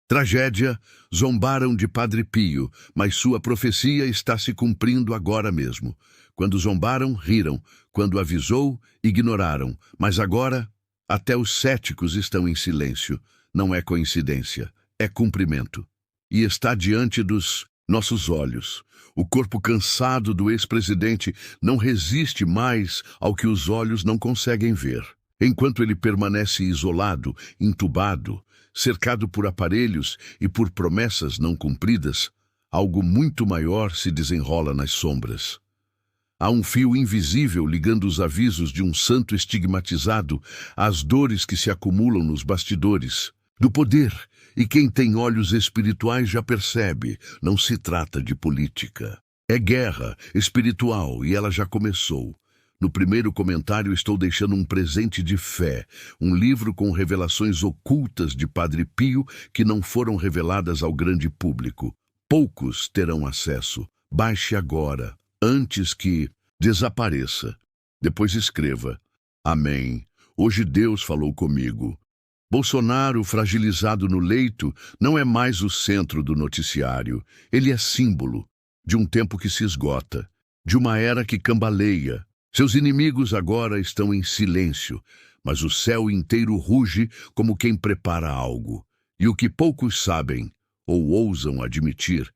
Tragédia, zombaram de Padre Pio, mas sua profecia está se cumprindo agora mesmo. Quando zombaram, riram. Quando avisou, ignoraram. Mas agora, até os céticos estão em silêncio. Não é coincidência, é cumprimento. E está diante dos nossos olhos. O corpo cansado do ex-presidente não resiste mais ao que os olhos não conseguem ver. Enquanto ele permanece isolado, entubado, cercado por aparelhos e por promessas não cumpridas, algo muito maior se desenrola nas sombras. Há um fio invisível ligando os avisos de um santo estigmatizado às dores que se acumulam nos bastidores do poder, e quem tem olhos espirituais já percebe, não se trata de política. É guerra espiritual e ela já começou. No primeiro comentário estou deixando um presente de fé, um livro com revelações ocultas de Padre Pio que não foram reveladas ao grande público. Poucos terão acesso. Baixe agora, antes que desapareça. Depois escreva: Amém. Hoje Deus falou comigo. Bolsonaro, fragilizado no leito, não é mais o centro do noticiário. Ele é símbolo de um tempo que se esgota, de uma era que cambaleia. Seus inimigos agora estão em silêncio, mas o céu inteiro ruge como quem prepara algo. E o que poucos sabem, ou ousam admitir,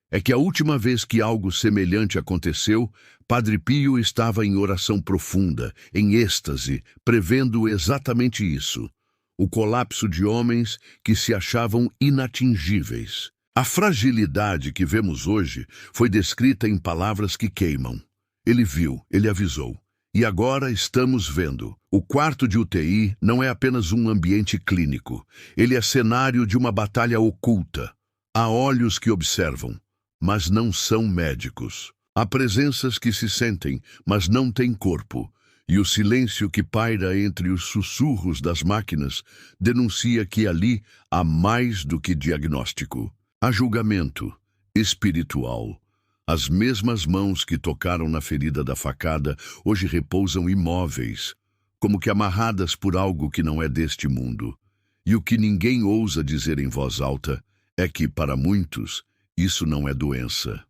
é que a última vez que algo semelhante aconteceu, Padre Pio estava em oração profunda, em êxtase, prevendo exatamente isso. O colapso de homens que se achavam inatingíveis. A fragilidade que vemos hoje foi descrita em palavras que queimam. Ele viu, ele avisou. E agora estamos vendo. O quarto de UTI não é apenas um ambiente clínico. Ele é cenário de uma batalha oculta. Há olhos que observam, mas não são médicos. Há presenças que se sentem, mas não têm corpo. E o silêncio que paira entre os sussurros das máquinas denuncia que ali há mais do que diagnóstico. Há julgamento espiritual. As mesmas mãos que tocaram na ferida da facada hoje repousam imóveis, como que amarradas por algo que não é deste mundo. E o que ninguém ousa dizer em voz alta é que, para muitos, isso não é doença,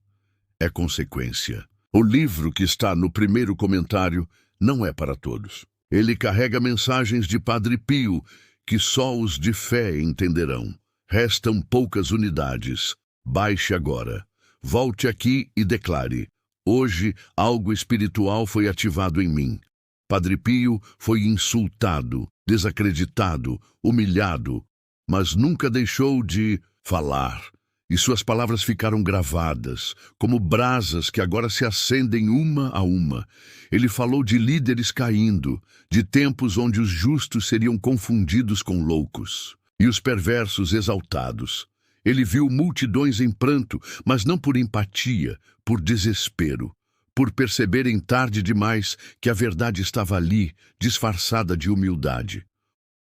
é consequência. O livro que está no primeiro comentário não é para todos. Ele carrega mensagens de Padre Pio que só os de fé entenderão. Restam poucas unidades. Baixe agora. Volte aqui e declare: hoje algo espiritual foi ativado em mim. Padre Pio foi insultado, desacreditado, humilhado, mas nunca deixou de falar. E suas palavras ficaram gravadas, como brasas que agora se acendem uma a uma. Ele falou de líderes caindo, de tempos onde os justos seriam confundidos com loucos, e os perversos exaltados. Ele viu multidões em pranto, mas não por empatia, por desespero, por perceberem tarde demais que a verdade estava ali, disfarçada de humildade.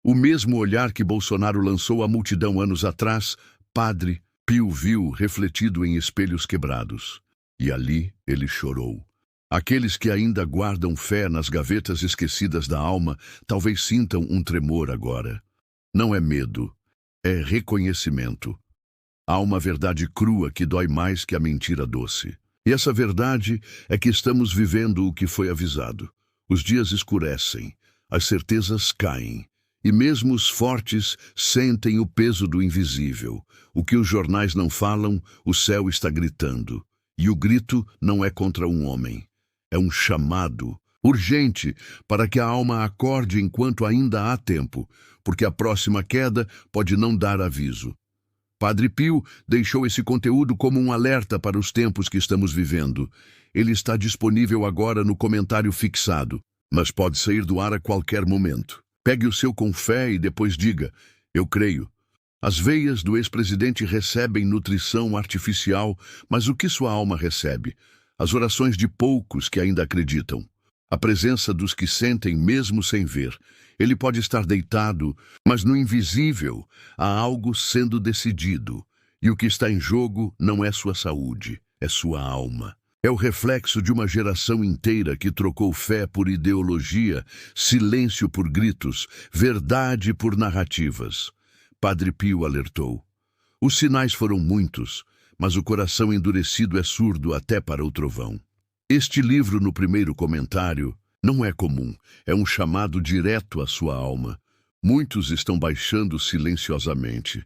O mesmo olhar que Bolsonaro lançou à multidão anos atrás, Padre Pio viu refletido em espelhos quebrados. E ali ele chorou. Aqueles que ainda guardam fé nas gavetas esquecidas da alma talvez sintam um tremor agora. Não é medo, é reconhecimento. Há uma verdade crua que dói mais que a mentira doce. E essa verdade é que estamos vivendo o que foi avisado. Os dias escurecem, as certezas caem. E mesmo os fortes sentem o peso do invisível. O que os jornais não falam, o céu está gritando. E o grito não é contra um homem. É um chamado urgente para que a alma acorde enquanto ainda há tempo, porque a próxima queda pode não dar aviso. Padre Pio deixou esse conteúdo como um alerta para os tempos que estamos vivendo. Ele está disponível agora no comentário fixado, mas pode sair do ar a qualquer momento. Pegue o seu com fé e depois diga: eu creio. As veias do ex-presidente recebem nutrição artificial, mas o que sua alma recebe? As orações de poucos que ainda acreditam. A presença dos que sentem mesmo sem ver. Ele pode estar deitado, mas no invisível há algo sendo decidido. E o que está em jogo não é sua saúde, é sua alma. É o reflexo de uma geração inteira que trocou fé por ideologia, silêncio por gritos, verdade por narrativas. Padre Pio alertou: Os sinais foram muitos, mas o coração endurecido é surdo até para o trovão. Este livro, no primeiro comentário, não é comum, é um chamado direto à sua alma. Muitos estão baixando silenciosamente.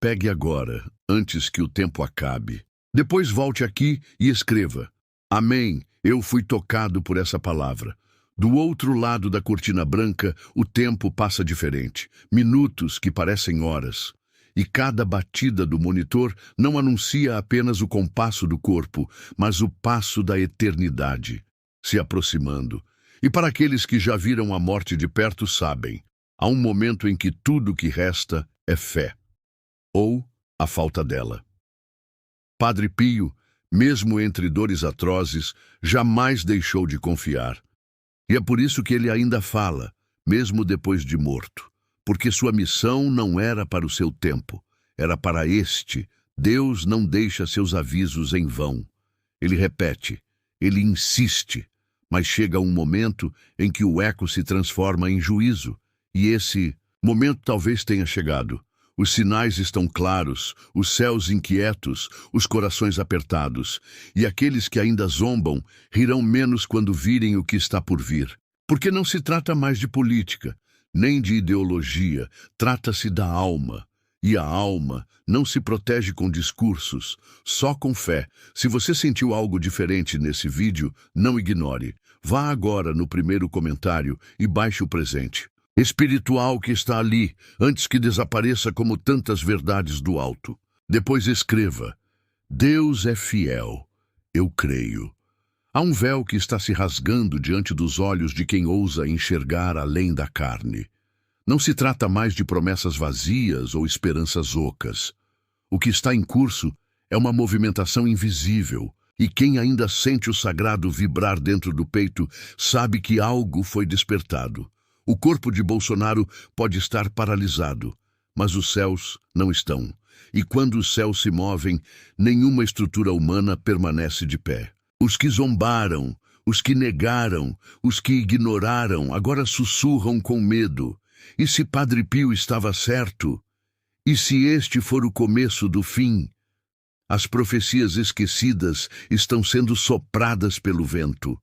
Pegue agora, antes que o tempo acabe. Depois volte aqui e escreva: Amém, eu fui tocado por essa palavra. Do outro lado da cortina branca, o tempo passa diferente. Minutos que parecem horas. E cada batida do monitor não anuncia apenas o compasso do corpo, mas o passo da eternidade, se aproximando. E para aqueles que já viram a morte de perto sabem, há um momento em que tudo que resta é fé, ou a falta dela. Padre Pio, mesmo entre dores atrozes, jamais deixou de confiar. E é por isso que ele ainda fala, mesmo depois de morto. Porque sua missão não era para o seu tempo, era para este. Deus não deixa seus avisos em vão. Ele repete, ele insiste, mas chega um momento em que o eco se transforma em juízo. E esse momento talvez tenha chegado. Os sinais estão claros, os céus inquietos, os corações apertados, e aqueles que ainda zombam rirão menos quando virem o que está por vir. Porque não se trata mais de política, nem de ideologia, trata-se da alma. E a alma não se protege com discursos, só com fé. Se você sentiu algo diferente nesse vídeo, não ignore. Vá agora no primeiro comentário e baixe o presente espiritual que está ali, antes que desapareça como tantas verdades do alto. Depois escreva: Deus é fiel, eu creio. Há um véu que está se rasgando diante dos olhos de quem ousa enxergar além da carne. Não se trata mais de promessas vazias ou esperanças ocas. O que está em curso é uma movimentação invisível, e quem ainda sente o sagrado vibrar dentro do peito sabe que algo foi despertado. O corpo de Bolsonaro pode estar paralisado, mas os céus não estão. E quando os céus se movem, nenhuma estrutura humana permanece de pé. Os que zombaram, os que negaram, os que ignoraram, agora sussurram com medo. E se Padre Pio estava certo? E se este for o começo do fim? As profecias esquecidas estão sendo sopradas pelo vento.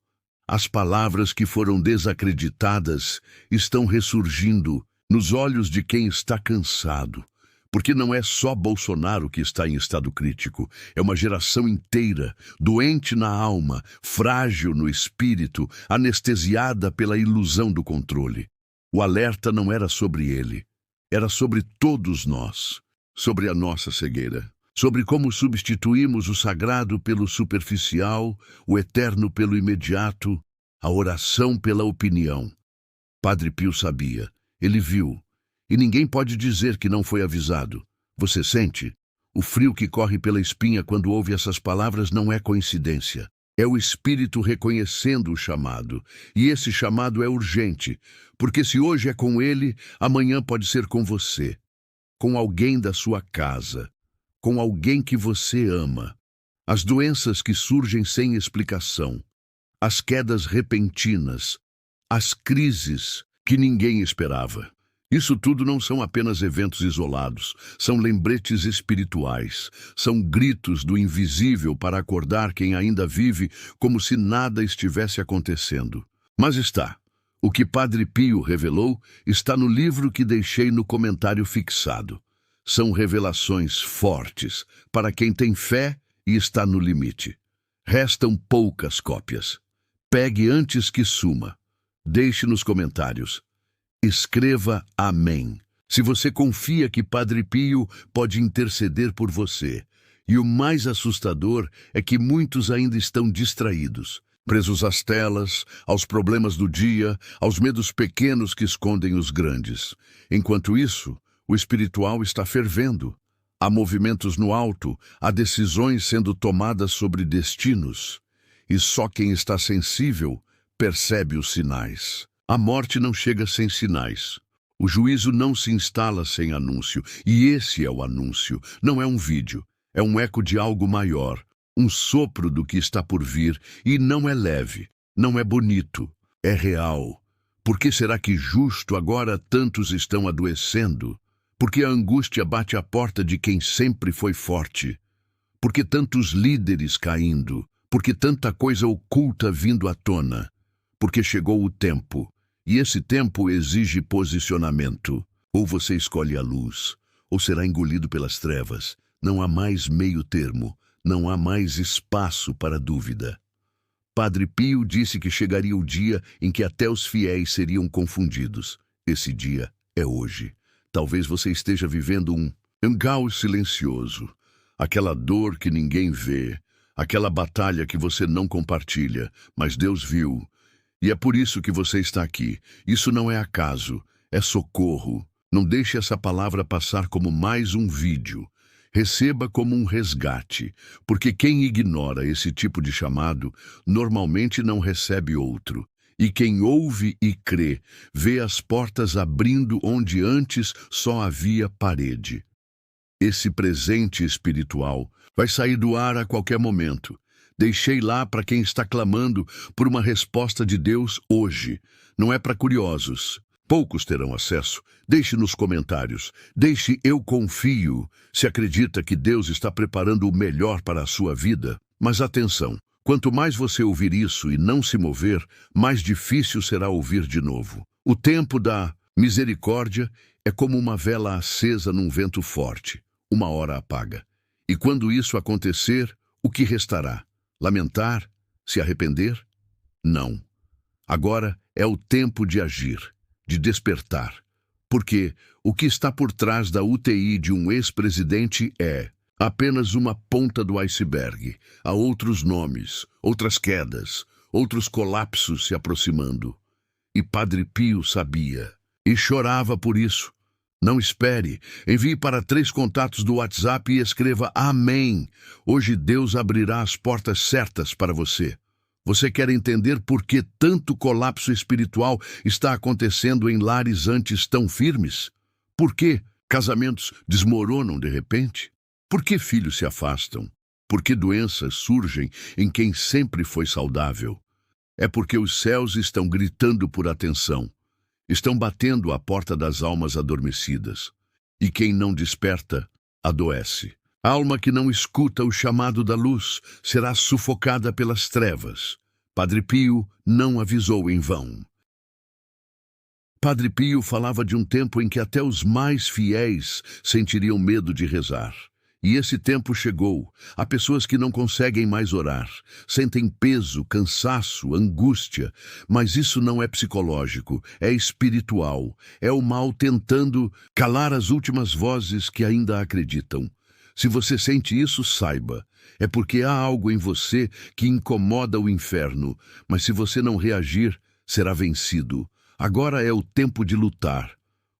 As palavras que foram desacreditadas estão ressurgindo nos olhos de quem está cansado. Porque não é só Bolsonaro que está em estado crítico, é uma geração inteira, doente na alma, frágil no espírito, anestesiada pela ilusão do controle. O alerta não era sobre ele, era sobre todos nós, sobre a nossa cegueira, sobre como substituímos o sagrado pelo superficial, o eterno pelo imediato, a oração pela opinião. Padre Pio sabia, ele viu, e ninguém pode dizer que não foi avisado. Você sente? O frio que corre pela espinha quando ouve essas palavras não é coincidência. É o Espírito reconhecendo o chamado. E esse chamado é urgente, porque se hoje é com ele, amanhã pode ser com você, com alguém da sua casa, com alguém que você ama. As doenças que surgem sem explicação, as quedas repentinas, as crises que ninguém esperava. Isso tudo não são apenas eventos isolados, são lembretes espirituais, são gritos do invisível para acordar quem ainda vive como se nada estivesse acontecendo. Mas está. O que Padre Pio revelou está no livro que deixei no comentário fixado. São revelações fortes para quem tem fé e está no limite. Restam poucas cópias. Pegue antes que suma. Deixe nos comentários. Escreva Amém, se você confia que Padre Pio pode interceder por você. E o mais assustador é que muitos ainda estão distraídos, presos às telas, aos problemas do dia, aos medos pequenos que escondem os grandes. Enquanto isso, o espiritual está fervendo. Há movimentos no alto, há decisões sendo tomadas sobre destinos. E só quem está sensível percebe os sinais. A morte não chega sem sinais. O juízo não se instala sem anúncio. E esse é o anúncio. Não é um vídeo. É um eco de algo maior. Um sopro do que está por vir. E não é leve. Não é bonito. É real. Por que será que justo agora tantos estão adoecendo? Porque a angústia bate à porta de quem sempre foi forte. Porque tantos líderes caindo. Porque tanta coisa oculta vindo à tona. Porque chegou o tempo. E esse tempo exige posicionamento. Ou você escolhe a luz, ou será engolido pelas trevas. Não há mais meio termo. Não há mais espaço para dúvida. Padre Pio disse que chegaria o dia em que até os fiéis seriam confundidos. Esse dia é hoje. Talvez você esteja vivendo um caos silencioso. Aquela dor que ninguém vê. Aquela batalha que você não compartilha, mas Deus viu. E é por isso que você está aqui. Isso não é acaso, é socorro. Não deixe essa palavra passar como mais um vídeo. Receba como um resgate, porque quem ignora esse tipo de chamado, normalmente não recebe outro. E quem ouve e crê, vê as portas abrindo onde antes só havia parede. Esse presente espiritual vai sair do ar a qualquer momento. Deixei lá para quem está clamando por uma resposta de Deus hoje. Não é para curiosos. Poucos terão acesso. Deixe nos comentários. Deixe eu confio. Se acredita que Deus está preparando o melhor para a sua vida. Mas atenção, quanto mais você ouvir isso e não se mover, mais difícil será ouvir de novo. O tempo da misericórdia é como uma vela acesa num vento forte. Uma hora apaga. E quando isso acontecer, o que restará? Lamentar? Se arrepender? Não. Agora é o tempo de agir, de despertar. Porque o que está por trás da UTI de um ex-presidente é apenas uma ponta do iceberg. Há outros nomes, outras quedas, outros colapsos se aproximando. E Padre Pio sabia. E chorava por isso. Não espere. Envie para 3 contatos do WhatsApp e escreva Amém. Hoje Deus abrirá as portas certas para você. Você quer entender por que tanto colapso espiritual está acontecendo em lares antes tão firmes? Por que casamentos desmoronam de repente? Por que filhos se afastam? Por que doenças surgem em quem sempre foi saudável? É porque os céus estão gritando por atenção. Estão batendo à porta das almas adormecidas. E quem não desperta, adoece. A alma que não escuta o chamado da luz será sufocada pelas trevas. Padre Pio não avisou em vão. Padre Pio falava de um tempo em que até os mais fiéis sentiriam medo de rezar. E esse tempo chegou. Há pessoas que não conseguem mais orar, sentem peso, cansaço, angústia, mas isso não é psicológico, é espiritual. É o mal tentando calar as últimas vozes que ainda acreditam. Se você sente isso, saiba. É porque há algo em você que incomoda o inferno, mas se você não reagir, será vencido. Agora é o tempo de lutar,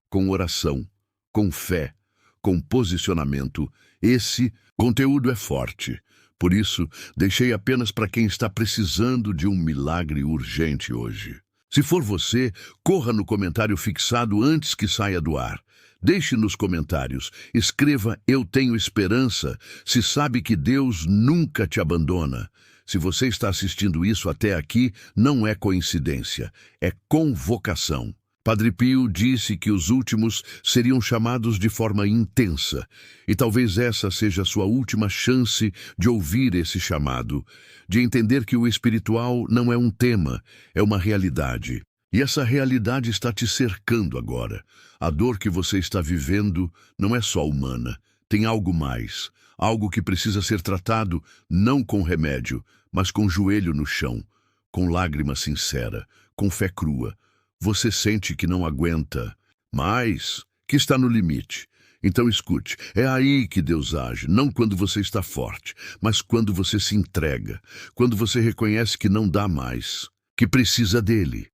com oração, com fé, com posicionamento. Esse conteúdo é forte. Por isso, deixei apenas para quem está precisando de um milagre urgente hoje. Se for você, corra no comentário fixado antes que saia do ar. Deixe nos comentários, escreva Eu tenho esperança, se sabe que Deus nunca te abandona. Se você está assistindo isso até aqui, não é coincidência, é convocação. Padre Pio disse que os últimos seriam chamados de forma intensa, e talvez essa seja a sua última chance de ouvir esse chamado, de entender que o espiritual não é um tema, é uma realidade. E essa realidade está te cercando agora. A dor que você está vivendo não é só humana, tem algo mais, algo que precisa ser tratado não com remédio, mas com joelho no chão, com lágrima sincera, com fé crua. Você sente que não aguenta, mas que está no limite. Então escute, é aí que Deus age, não quando você está forte, mas quando você se entrega, quando você reconhece que não dá mais, que precisa dele,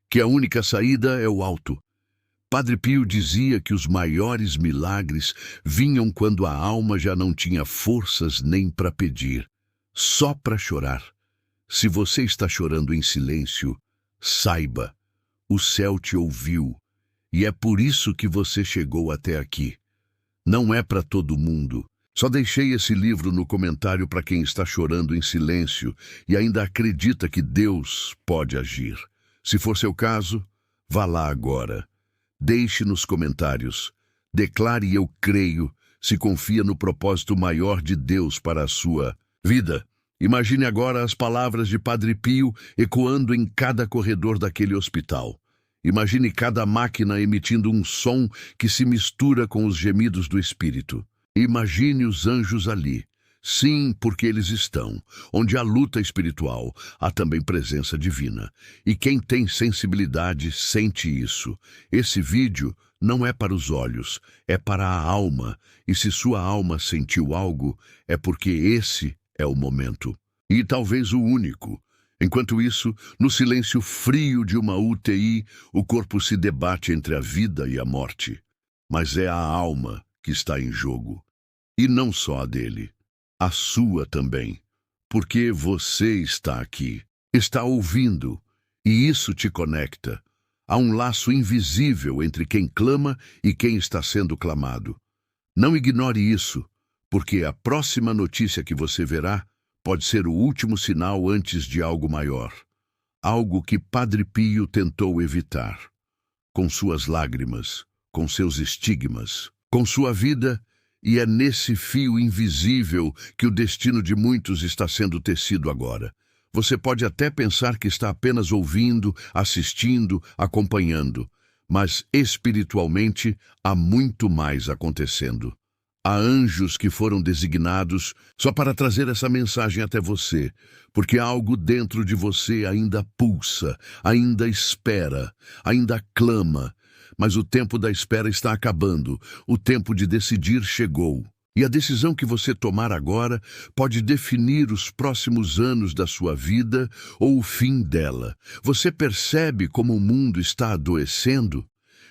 que a única saída é o alto. Padre Pio dizia que os maiores milagres vinham quando a alma já não tinha forças nem para pedir, só para chorar. Se você está chorando em silêncio, saiba, o céu te ouviu, e é por isso que você chegou até aqui. Não é para todo mundo. Só deixei esse livro no comentário para quem está chorando em silêncio e ainda acredita que Deus pode agir. Se for seu caso, vá lá agora. Deixe nos comentários. Declare eu creio, se confia no propósito maior de Deus para a sua vida. Imagine agora as palavras de Padre Pio ecoando em cada corredor daquele hospital. Imagine cada máquina emitindo um som que se mistura com os gemidos do Espírito. Imagine os anjos ali. Sim, porque eles estão. Onde há luta espiritual, há também presença divina. E quem tem sensibilidade sente isso. Esse vídeo não é para os olhos, é para a alma. E se sua alma sentiu algo, é porque esse é o momento. E talvez o único. Enquanto isso, no silêncio frio de uma UTI, o corpo se debate entre a vida e a morte. Mas é a alma que está em jogo. E não só a dele. A sua também, porque você está aqui, está ouvindo, e isso te conecta. Há um laço invisível entre quem clama e quem está sendo clamado. Não ignore isso, porque a próxima notícia que você verá pode ser o último sinal antes de algo maior. Algo que Padre Pio tentou evitar. Com suas lágrimas, com seus estigmas, com sua vida. E é nesse fio invisível que o destino de muitos está sendo tecido agora. Você pode até pensar que está apenas ouvindo, assistindo, acompanhando, mas espiritualmente há muito mais acontecendo. Há anjos que foram designados só para trazer essa mensagem até você, porque algo dentro de você ainda pulsa, ainda espera, ainda clama. Mas o tempo da espera está acabando, o tempo de decidir chegou. E a decisão que você tomar agora pode definir os próximos anos da sua vida ou o fim dela. Você percebe como o mundo está adoecendo?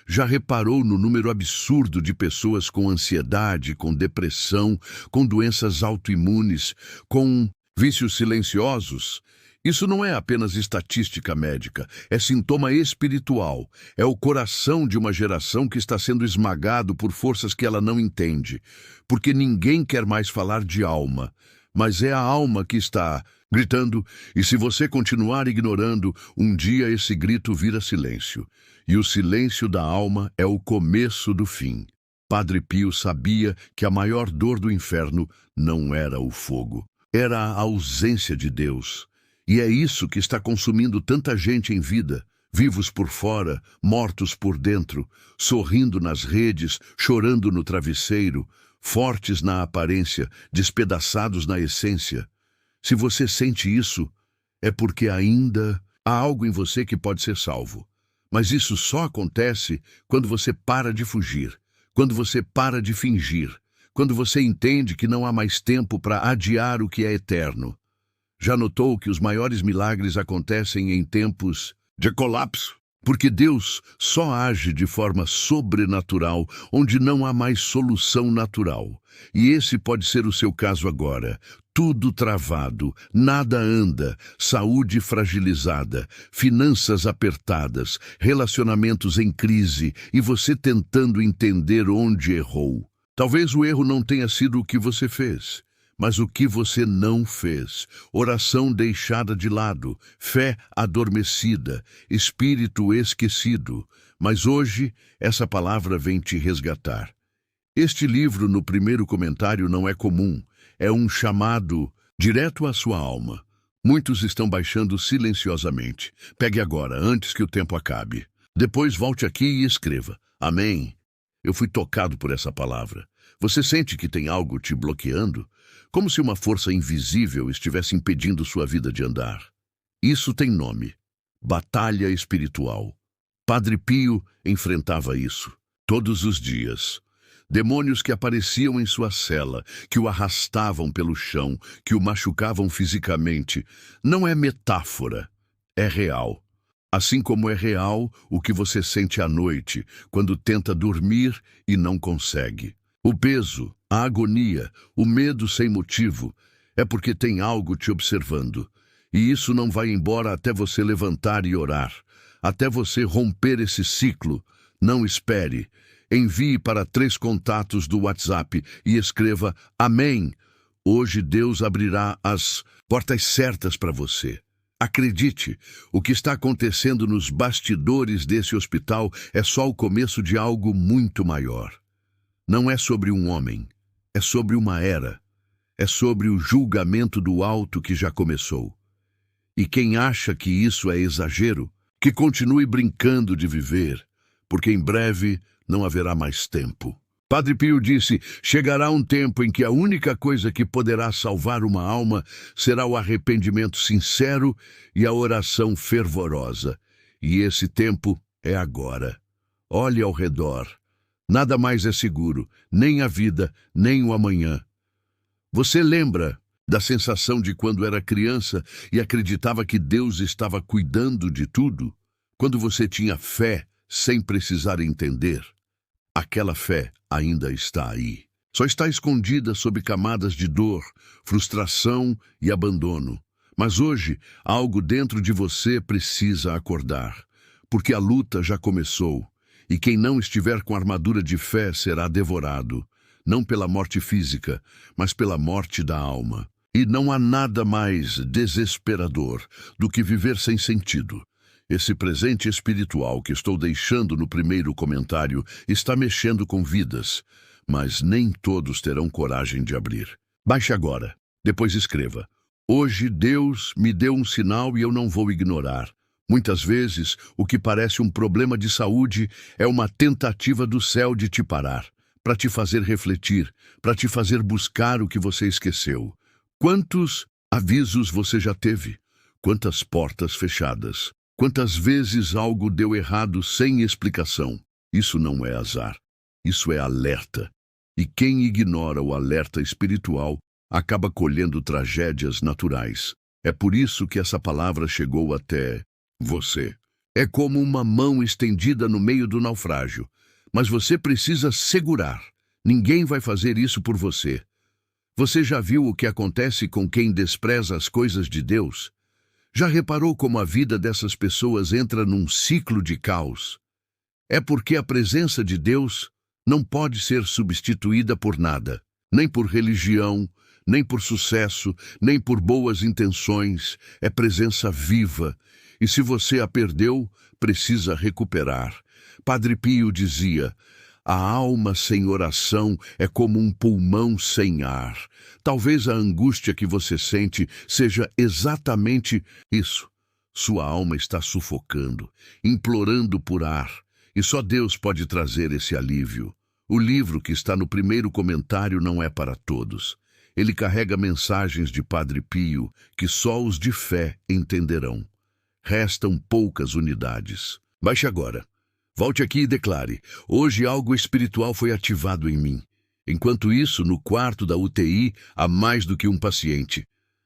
Já reparou no número absurdo de pessoas com ansiedade, com depressão, com doenças autoimunes, com vícios silenciosos? Isso não é apenas estatística médica, é sintoma espiritual. É o coração de uma geração que está sendo esmagado por forças que ela não entende. Porque ninguém quer mais falar de alma, mas é a alma que está gritando, e se você continuar ignorando, um dia esse grito vira silêncio. E o silêncio da alma é o começo do fim. Padre Pio sabia que a maior dor do inferno não era o fogo, era a ausência de Deus. E é isso que está consumindo tanta gente em vida, vivos por fora, mortos por dentro, sorrindo nas redes, chorando no travesseiro, fortes na aparência, despedaçados na essência. Se você sente isso, é porque ainda há algo em você que pode ser salvo. Mas isso só acontece quando você para de fugir, quando você para de fingir, quando você entende que não há mais tempo para adiar o que é eterno. Já notou que os maiores milagres acontecem em tempos de colapso? Porque Deus só age de forma sobrenatural, onde não há mais solução natural. E esse pode ser o seu caso agora. Tudo travado, nada anda, saúde fragilizada, finanças apertadas, relacionamentos em crise e você tentando entender onde errou. Talvez o erro não tenha sido o que você fez, mas o que você não fez. Oração deixada de lado, fé adormecida, espírito esquecido. Mas hoje, essa palavra vem te resgatar. Este livro, no primeiro comentário, não é comum. É um chamado direto à sua alma. Muitos estão baixando silenciosamente. Pegue agora, antes que o tempo acabe. Depois volte aqui e escreva. Amém. Eu fui tocado por essa palavra. Você sente que tem algo te bloqueando? Como se uma força invisível estivesse impedindo sua vida de andar. Isso tem nome: batalha espiritual. Padre Pio enfrentava isso todos os dias. Demônios que apareciam em sua cela, que o arrastavam pelo chão, que o machucavam fisicamente. Não é metáfora, é real. Assim como é real o que você sente à noite, quando tenta dormir e não consegue. O peso, a agonia, o medo sem motivo, é porque tem algo te observando. E isso não vai embora até você levantar e orar. Até você romper esse ciclo. Não espere. Envie para 3 contatos do WhatsApp e escreva Amém. Hoje Deus abrirá as portas certas para você. Acredite, o que está acontecendo nos bastidores desse hospital é só o começo de algo muito maior. Não é sobre um homem, é sobre uma era. É sobre o julgamento do alto que já começou. E quem acha que isso é exagero, que continue brincando de viver, porque em breve não haverá mais tempo. Padre Pio disse: chegará um tempo em que a única coisa que poderá salvar uma alma será o arrependimento sincero e a oração fervorosa. E esse tempo é agora. Olhe ao redor. Nada mais é seguro, nem a vida, nem o amanhã. Você lembra da sensação de quando era criança e acreditava que Deus estava cuidando de tudo? Quando você tinha fé sem precisar entender? Aquela fé ainda está aí. Só está escondida sob camadas de dor, frustração e abandono. Mas hoje, algo dentro de você precisa acordar, porque a luta já começou, e quem não estiver com armadura de fé será devorado, não pela morte física, mas pela morte da alma. E não há nada mais desesperador do que viver sem sentido. Esse presente espiritual que estou deixando no primeiro comentário está mexendo com vidas, mas nem todos terão coragem de abrir. Baixe agora, depois escreva: hoje Deus me deu um sinal e eu não vou ignorar. Muitas vezes, o que parece um problema de saúde é uma tentativa do céu de te parar, para te fazer refletir, para te fazer buscar o que você esqueceu. Quantos avisos você já teve? Quantas portas fechadas? Quantas vezes algo deu errado sem explicação? Isso não é azar, isso é alerta. E quem ignora o alerta espiritual acaba colhendo tragédias naturais. É por isso que essa palavra chegou até você. É como uma mão estendida no meio do naufrágio, mas você precisa segurar. Ninguém vai fazer isso por você. Você já viu o que acontece com quem despreza as coisas de Deus? Já reparou como a vida dessas pessoas entra num ciclo de caos? É porque a presença de Deus não pode ser substituída por nada, nem por religião, nem por sucesso, nem por boas intenções. É presença viva, e se você a perdeu, precisa recuperar. Padre Pio dizia: a alma sem oração é como um pulmão sem ar. Talvez a angústia que você sente seja exatamente isso. Sua alma está sufocando, implorando por ar, e só Deus pode trazer esse alívio. O livro que está no primeiro comentário não é para todos. Ele carrega mensagens de Padre Pio que só os de fé entenderão. Restam poucas unidades. Baixe agora. Volte aqui e declare: hoje algo espiritual foi ativado em mim. Enquanto isso, no quarto da UTI, há mais do que um paciente.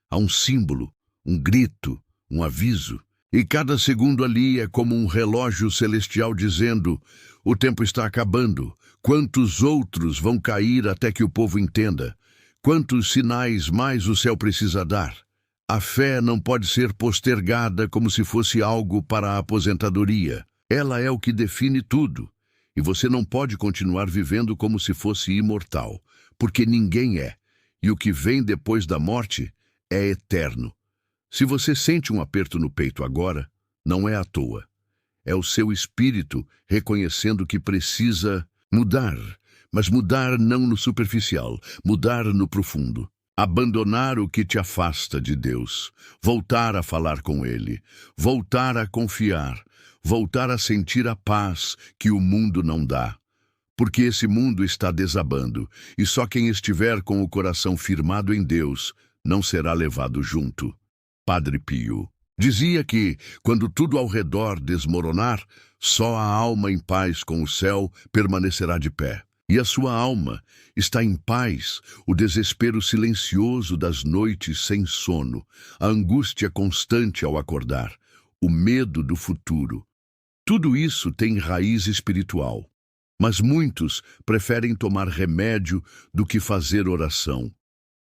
Há um símbolo, um grito, um aviso. E cada segundo ali é como um relógio celestial dizendo: o tempo está acabando. Quantos outros vão cair até que o povo entenda? Quantos sinais mais o céu precisa dar? A fé não pode ser postergada como se fosse algo para a aposentadoria. Ela é o que define tudo. E você não pode continuar vivendo como se fosse imortal, porque ninguém é. E o que vem depois da morte é eterno. Se você sente um aperto no peito agora, não é à toa. É o seu espírito reconhecendo que precisa mudar, mas mudar não no superficial, mudar no profundo. Abandonar o que te afasta de Deus, voltar a falar com Ele, voltar a confiar, voltar a sentir a paz que o mundo não dá. Porque esse mundo está desabando, e só quem estiver com o coração firmado em Deus não será levado junto. Padre Pio dizia que, quando tudo ao redor desmoronar, só a alma em paz com o céu permanecerá de pé. E a sua alma está em paz, o desespero silencioso das noites sem sono, a angústia constante ao acordar, o medo do futuro. Tudo isso tem raiz espiritual, mas muitos preferem tomar remédio do que fazer oração,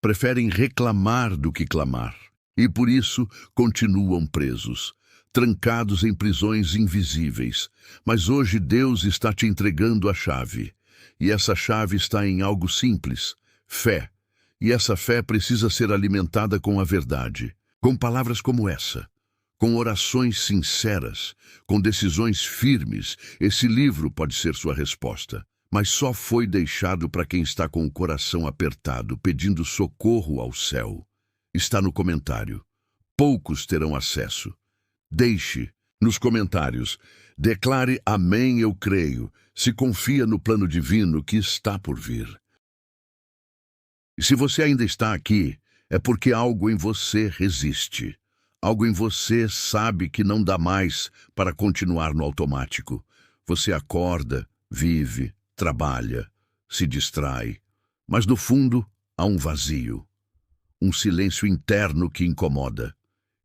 preferem reclamar do que clamar, e por isso continuam presos, trancados em prisões invisíveis. Mas hoje Deus está te entregando a chave, e essa chave está em algo simples: fé. E essa fé precisa ser alimentada com a verdade, com palavras como essa. Com orações sinceras, com decisões firmes, esse livro pode ser sua resposta. mas só foi deixado para quem está com o coração apertado, pedindo socorro ao céu. Está no comentário. Poucos terão acesso. Deixe nos comentários. Declare amém, eu creio, se confia no plano divino que está por vir. E se você ainda está aqui, é porque algo em você resiste. Algo em você sabe que não dá mais para continuar no automático. Você acorda, vive, trabalha, se distrai, mas no fundo há um vazio, um silêncio interno que incomoda,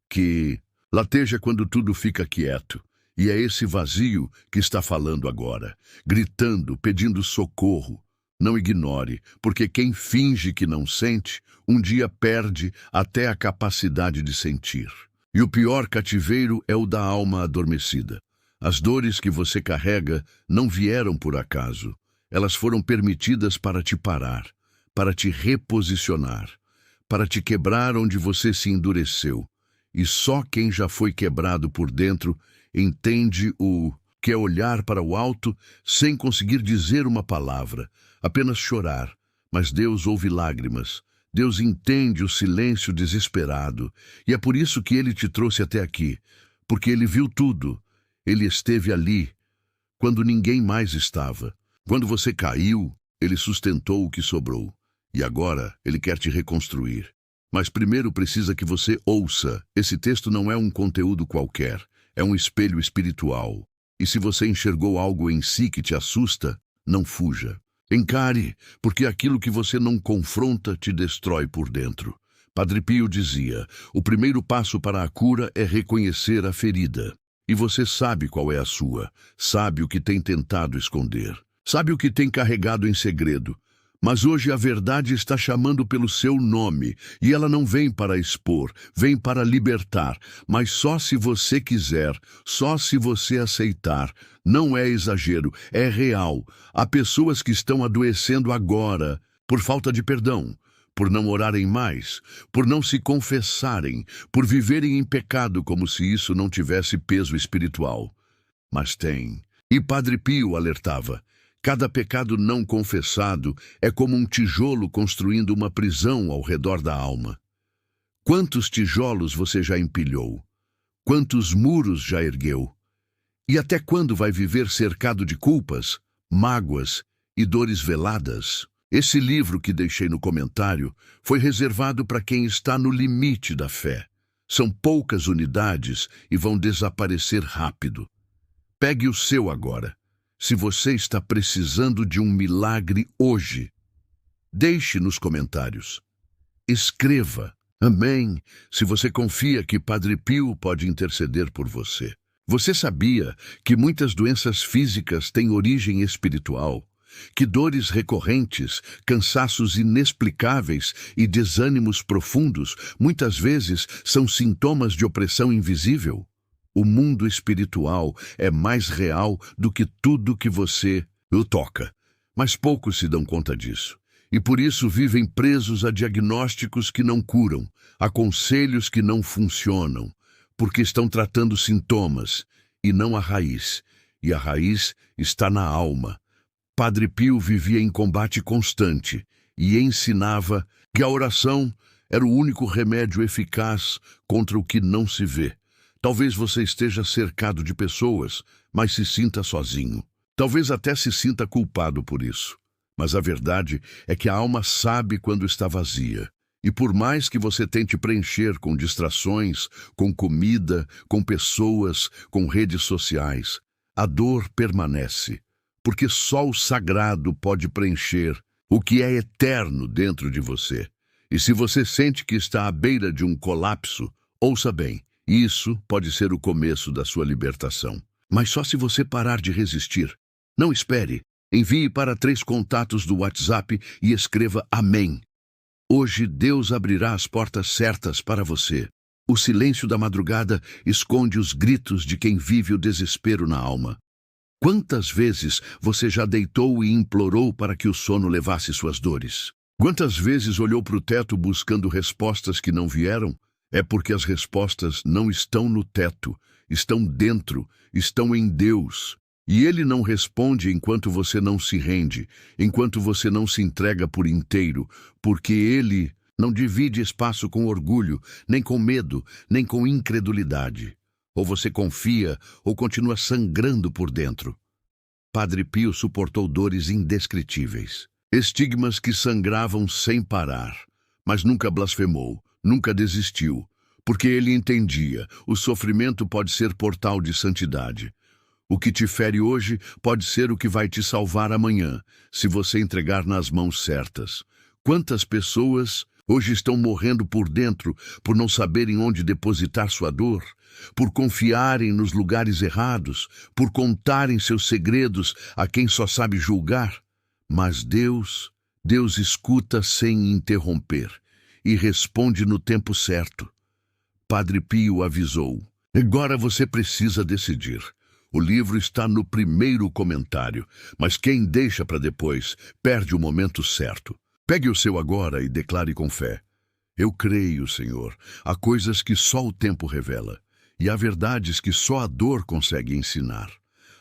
que lateja quando tudo fica quieto. E é esse vazio que está falando agora, gritando, pedindo socorro. Não ignore, porque quem finge que não sente, um dia perde até a capacidade de sentir. E o pior cativeiro é o da alma adormecida. As dores que você carrega não vieram por acaso. Elas foram permitidas para te parar, para te reposicionar, para te quebrar onde você se endureceu. E só quem já foi quebrado por dentro entende o que é olhar para o alto sem conseguir dizer uma palavra, apenas chorar. Mas Deus ouve lágrimas. Deus entende o silêncio desesperado. E é por isso que Ele te trouxe até aqui, porque Ele viu tudo. Ele esteve ali, quando ninguém mais estava. Quando você caiu, Ele sustentou o que sobrou. E agora Ele quer te reconstruir. Mas primeiro precisa que você ouça. Esse texto não é um conteúdo qualquer. É um espelho espiritual. E se você enxergou algo em si que te assusta, não fuja. Encare, porque aquilo que você não confronta te destrói por dentro. Padre Pio dizia, o primeiro passo para a cura é reconhecer a ferida. E você sabe qual é a sua, sabe o que tem tentado esconder, sabe o que tem carregado em segredo. Mas hoje a verdade está chamando pelo seu nome, e ela não vem para expor, vem para libertar. Mas só se você quiser, só se você aceitar. Não é exagero, é real. Há pessoas que estão adoecendo agora por falta de perdão, por não orarem mais, por não se confessarem, por viverem em pecado como se isso não tivesse peso espiritual. Mas tem. E Padre Pio alertava. Cada pecado não confessado é como um tijolo construindo uma prisão ao redor da alma. Quantos tijolos você já empilhou? Quantos muros já ergueu? E até quando vai viver cercado de culpas, mágoas e dores veladas? Esse livro que deixei no comentário foi reservado para quem está no limite da fé. São poucas unidades e vão desaparecer rápido. Pegue o seu agora. Se você está precisando de um milagre hoje, deixe nos comentários. Escreva. Amém, se você confia que Padre Pio pode interceder por você. Você sabia que muitas doenças físicas têm origem espiritual? Que dores recorrentes, cansaços inexplicáveis e desânimos profundos muitas vezes são sintomas de opressão invisível? O mundo espiritual é mais real do que tudo que você o toca, mas poucos se dão conta disso. E por isso vivem presos a diagnósticos que não curam, a conselhos que não funcionam, porque estão tratando sintomas e não a raiz. E a raiz está na alma. Padre Pio vivia em combate constante e ensinava que a oração era o único remédio eficaz contra o que não se vê. Talvez você esteja cercado de pessoas, mas se sinta sozinho. Talvez até se sinta culpado por isso. Mas a verdade é que a alma sabe quando está vazia. E por mais que você tente preencher com distrações, com comida, com pessoas, com redes sociais, a dor permanece. Porque só o sagrado pode preencher o que é eterno dentro de você. E se você sente que está à beira de um colapso, ouça bem. Isso pode ser o começo da sua libertação. Mas só se você parar de resistir. Não espere. Envie para 3 contatos do WhatsApp e escreva Amém. Hoje Deus abrirá as portas certas para você. O silêncio da madrugada esconde os gritos de quem vive o desespero na alma. Quantas vezes você já deitou e implorou para que o sono levasse suas dores? Quantas vezes olhou para o teto buscando respostas que não vieram? É porque as respostas não estão no teto, estão dentro, estão em Deus. E ele não responde enquanto você não se rende, enquanto você não se entrega por inteiro, porque ele não divide espaço com orgulho, nem com medo, nem com incredulidade. Ou você confia, ou continua sangrando por dentro. Padre Pio suportou dores indescritíveis, estigmas que sangravam sem parar, mas nunca blasfemou, nunca desistiu, porque ele entendia, o sofrimento pode ser portal de santidade. O que te fere hoje pode ser o que vai te salvar amanhã, se você entregar nas mãos certas. Quantas pessoas hoje estão morrendo por dentro por não saberem onde depositar sua dor, por confiarem nos lugares errados, por contarem seus segredos a quem só sabe julgar? Mas Deus escuta sem interromper e responde no tempo certo. Padre Pio avisou: agora você precisa decidir. O livro está no primeiro comentário, mas quem deixa para depois perde o momento certo. Pegue o seu agora e declare com fé: eu creio, Senhor, há coisas que só o tempo revela, e há verdades que só a dor consegue ensinar.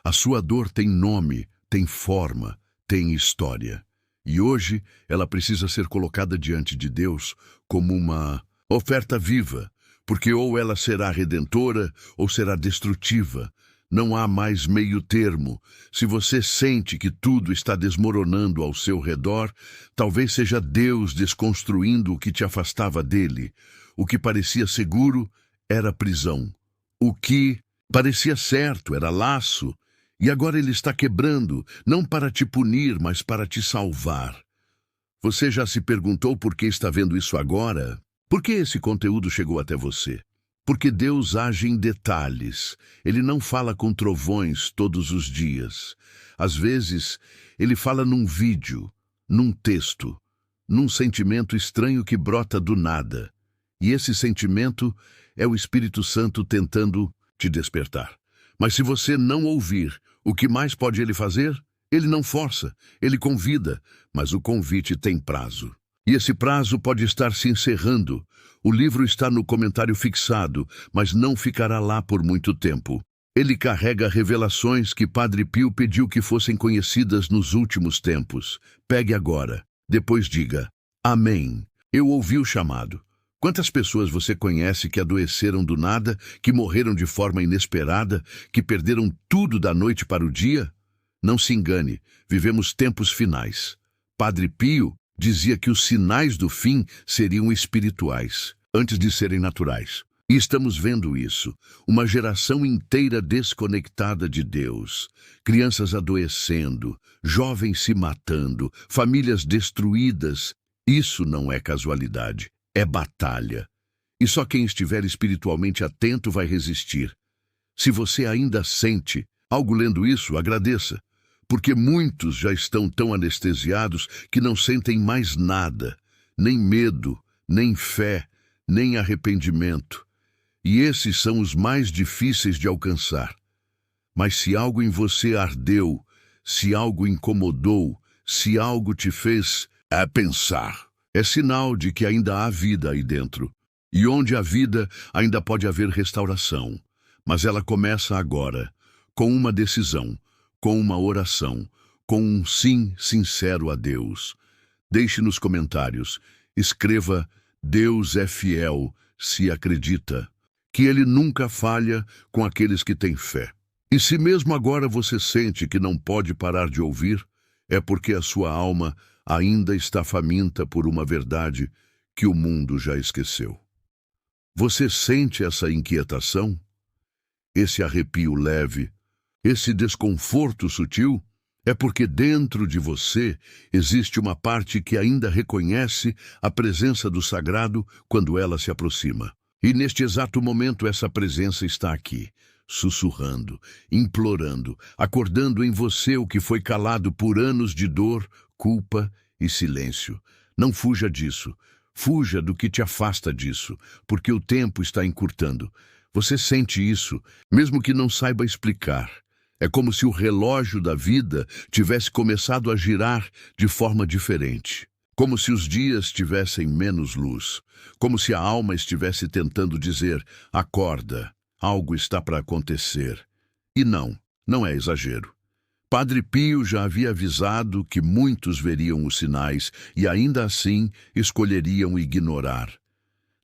A sua dor tem nome, tem forma, tem história. E hoje ela precisa ser colocada diante de Deus como uma oferta viva, porque ou ela será redentora ou será destrutiva. Não há mais meio termo. Se você sente que tudo está desmoronando ao seu redor, talvez seja Deus desconstruindo o que te afastava dele. O que parecia seguro era prisão. O que parecia certo era laço. E agora ele está quebrando, não para te punir, mas para te salvar. Você já se perguntou por que está vendo isso agora? Por que esse conteúdo chegou até você? Porque Deus age em detalhes. Ele não fala com trovões todos os dias. Às vezes, ele fala num vídeo, num texto, num sentimento estranho que brota do nada. E esse sentimento é o Espírito Santo tentando te despertar. Mas se você não ouvir, o que mais pode ele fazer? Ele não força, ele convida, mas o convite tem prazo. E esse prazo pode estar se encerrando. O livro está no comentário fixado, mas não ficará lá por muito tempo. Ele carrega revelações que Padre Pio pediu que fossem conhecidas nos últimos tempos. Pegue agora. Depois diga: amém. Eu ouvi o chamado. Quantas pessoas você conhece que adoeceram do nada, que morreram de forma inesperada, que perderam tudo da noite para o dia? Não se engane, vivemos tempos finais. Padre Pio dizia que os sinais do fim seriam espirituais, antes de serem naturais. E estamos vendo isso. Uma geração inteira desconectada de Deus. Crianças adoecendo, jovens se matando, famílias destruídas. Isso não é casualidade, é batalha. E só quem estiver espiritualmente atento vai resistir. Se você ainda sente algo lendo isso, agradeça. Porque muitos já estão tão anestesiados que não sentem mais nada, nem medo, nem fé, nem arrependimento. E esses são os mais difíceis de alcançar. Mas se algo em você ardeu, se algo incomodou, se algo te fez pensar, é sinal de que ainda há vida aí dentro. E onde há vida, ainda pode haver restauração. Mas ela começa agora, com uma decisão, com uma oração, com um sim sincero a Deus. Deixe nos comentários, escreva: Deus é fiel, se acredita, que Ele nunca falha com aqueles que têm fé. E se mesmo agora você sente que não pode parar de ouvir, é porque a sua alma ainda está faminta por uma verdade que o mundo já esqueceu. Você sente essa inquietação? Esse arrepio leve? Esse desconforto sutil? É porque dentro de você existe uma parte que ainda reconhece a presença do sagrado quando ela se aproxima. E neste exato momento essa presença está aqui, sussurrando, implorando, acordando em você o que foi calado por anos de dor, culpa e silêncio. Não fuja disso. Fuja do que te afasta disso, porque o tempo está encurtando. Você sente isso, mesmo que não saiba explicar. É como se o relógio da vida tivesse começado a girar de forma diferente. Como se os dias tivessem menos luz. Como se a alma estivesse tentando dizer: acorda, algo está para acontecer. E não é exagero. Padre Pio já havia avisado que muitos veriam os sinais e ainda assim escolheriam ignorar.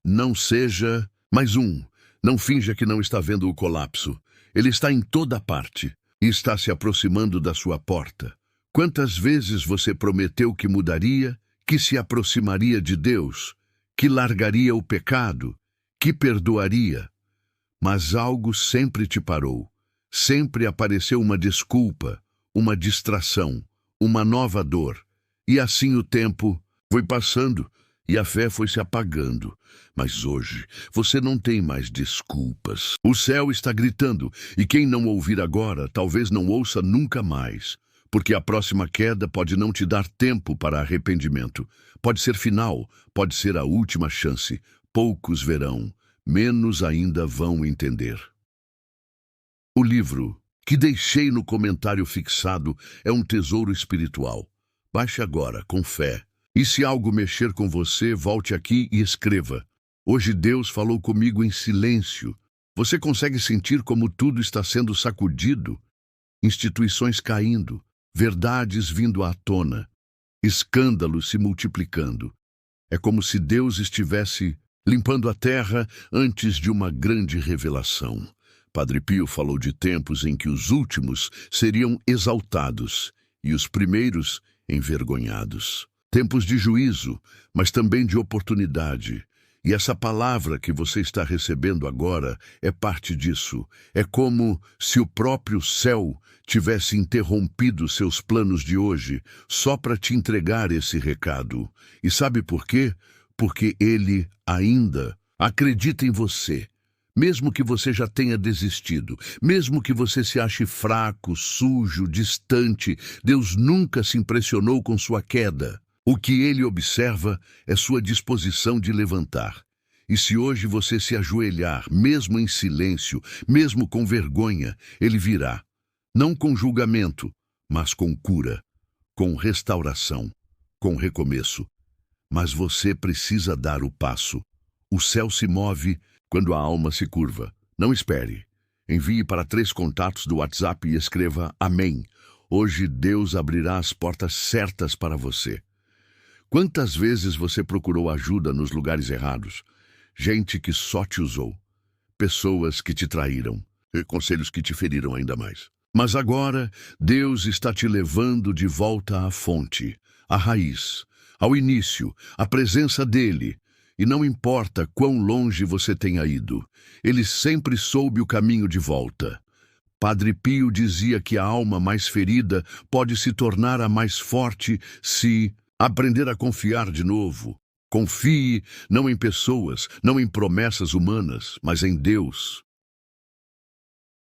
Não seja mais um. Não finja que não está vendo o colapso. Ele está em toda parte e está se aproximando da sua porta. Quantas vezes você prometeu que mudaria, que se aproximaria de Deus, que largaria o pecado, que perdoaria? Mas algo sempre te parou. Sempre apareceu uma desculpa, uma distração, uma nova dor. E assim o tempo foi passando e a fé foi se apagando. Mas hoje você não tem mais desculpas. O céu está gritando e quem não ouvir agora talvez não ouça nunca mais. Porque a próxima queda pode não te dar tempo para arrependimento. Pode ser final, pode ser a última chance. Poucos verão, menos ainda vão entender. O livro que deixei no comentário fixado é um tesouro espiritual. Baixe agora, com fé. E se algo mexer com você, volte aqui e escreva. Hoje Deus falou comigo em silêncio. Você consegue sentir como tudo está sendo sacudido? Instituições caindo, verdades vindo à tona, escândalos se multiplicando. É como se Deus estivesse limpando a terra antes de uma grande revelação. Padre Pio falou de tempos em que os últimos seriam exaltados e os primeiros envergonhados. Tempos de juízo, mas também de oportunidade. E essa palavra que você está recebendo agora é parte disso. É como se o próprio céu tivesse interrompido seus planos de hoje só para te entregar esse recado. E sabe por quê? Porque ele ainda acredita em você. Mesmo que você já tenha desistido, mesmo que você se ache fraco, sujo, distante, Deus nunca se impressionou com sua queda. O que ele observa é sua disposição de levantar. E se hoje você se ajoelhar, mesmo em silêncio, mesmo com vergonha, ele virá. Não com julgamento, mas com cura, com restauração, com recomeço. Mas você precisa dar o passo. O céu se move quando a alma se curva. Não espere. Envie para 3 contatos do WhatsApp e escreva Amém. Hoje Deus abrirá as portas certas para você. Quantas vezes você procurou ajuda nos lugares errados? Gente que só te usou. Pessoas que te traíram. E conselhos que te feriram ainda mais. Mas agora, Deus está te levando de volta à fonte, à raiz, ao início, à presença dele. E não importa quão longe você tenha ido, ele sempre soube o caminho de volta. Padre Pio dizia que a alma mais ferida pode se tornar a mais forte se aprender a confiar de novo. Confie não em pessoas, não em promessas humanas, mas em Deus.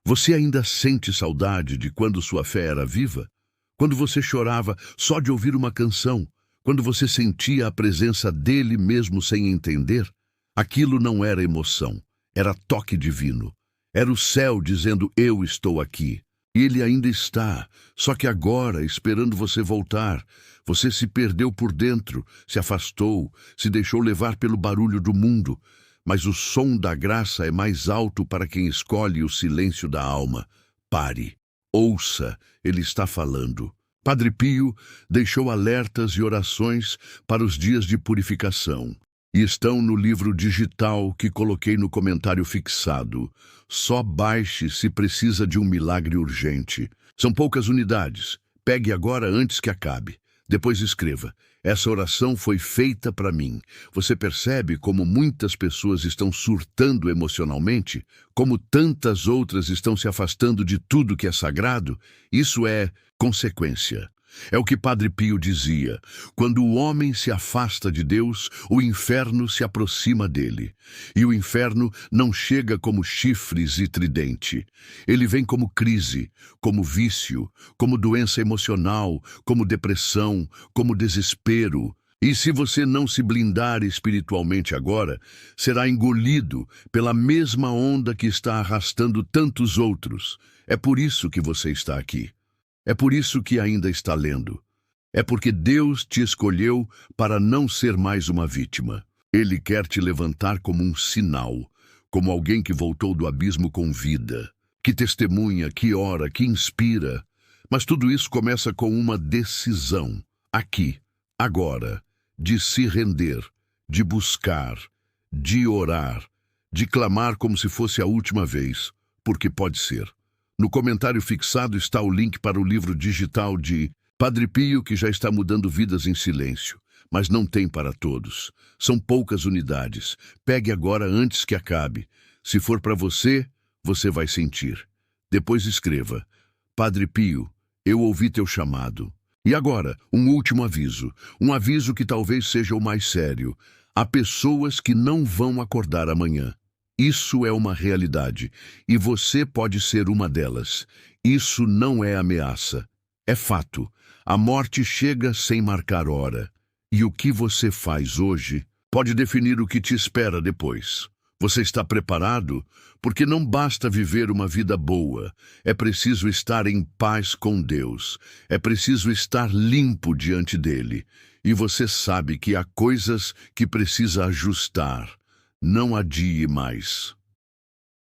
Você ainda sente saudade de quando sua fé era viva? Quando você chorava só de ouvir uma canção? Quando você sentia a presença dele mesmo sem entender? Aquilo não era emoção, era toque divino. Era o céu dizendo, eu estou aqui. E ele ainda está, só que agora, esperando você voltar. Você se perdeu por dentro, se afastou, se deixou levar pelo barulho do mundo. Mas o som da graça é mais alto para quem escolhe o silêncio da alma. Pare, ouça, ele está falando. Padre Pio deixou alertas e orações para os dias de purificação. E estão no livro digital que coloquei no comentário fixado. Só baixe se precisa de um milagre urgente. São poucas unidades. Pegue agora antes que acabe. Depois escreva. Essa oração foi feita para mim. Você percebe como muitas pessoas estão surtando emocionalmente? Como tantas outras estão se afastando de tudo que é sagrado? Isso é consequência. É o que Padre Pio dizia. Quando o homem se afasta de Deus, o inferno se aproxima dele. E o inferno não chega como chifres e tridente. Ele vem como crise, como vício, como doença emocional, como depressão, como desespero. E se você não se blindar espiritualmente agora, será engolido pela mesma onda que está arrastando tantos outros. É por isso que você está aqui. É por isso que ainda está lendo. É porque Deus te escolheu para não ser mais uma vítima. Ele quer te levantar como um sinal, como alguém que voltou do abismo com vida, que testemunha, que ora, que inspira. Mas tudo isso começa com uma decisão, aqui, agora, de se render, de buscar, de orar, de clamar como se fosse a última vez, porque pode ser. No comentário fixado está o link para o livro digital de Padre Pio, que já está mudando vidas em silêncio, mas não tem para todos. São poucas unidades. Pegue agora antes que acabe. Se for para você, você vai sentir. Depois escreva: Padre Pio, eu ouvi teu chamado. E agora, um último aviso. Um aviso que talvez seja o mais sério. Há pessoas que não vão acordar amanhã. Isso é uma realidade, e você pode ser uma delas. Isso não é ameaça. É fato. A morte chega sem marcar hora. E o que você faz hoje pode definir o que te espera depois. Você está preparado? Porque não basta viver uma vida boa. É preciso estar em paz com Deus. É preciso estar limpo diante dele. E você sabe que há coisas que precisa ajustar. Não adie mais.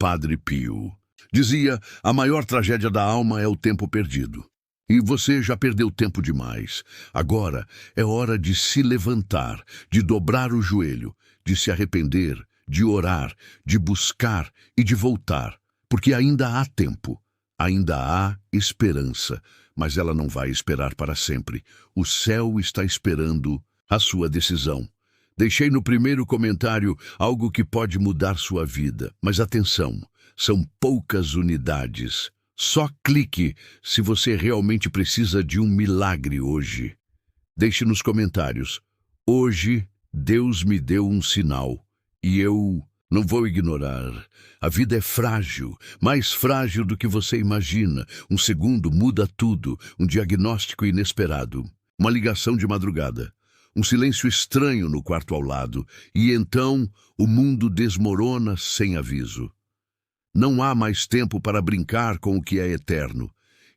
Padre Pio dizia: a maior tragédia da alma é o tempo perdido. E você já perdeu tempo demais. Agora é hora de se levantar, de dobrar o joelho, de se arrepender, de orar, de buscar e de voltar. Porque ainda há tempo, ainda há esperança, mas ela não vai esperar para sempre. O céu está esperando a sua decisão. Deixei no primeiro comentário algo que pode mudar sua vida, mas atenção, são poucas unidades. Só clique se você realmente precisa de um milagre hoje. Deixe nos comentários: hoje Deus me deu um sinal e eu não vou ignorar. A vida é frágil, mais frágil do que você imagina. Um segundo muda tudo, um diagnóstico inesperado, uma ligação de madrugada, um silêncio estranho no quarto ao lado, e então o mundo desmorona sem aviso. Não há mais tempo para brincar com o que é eterno.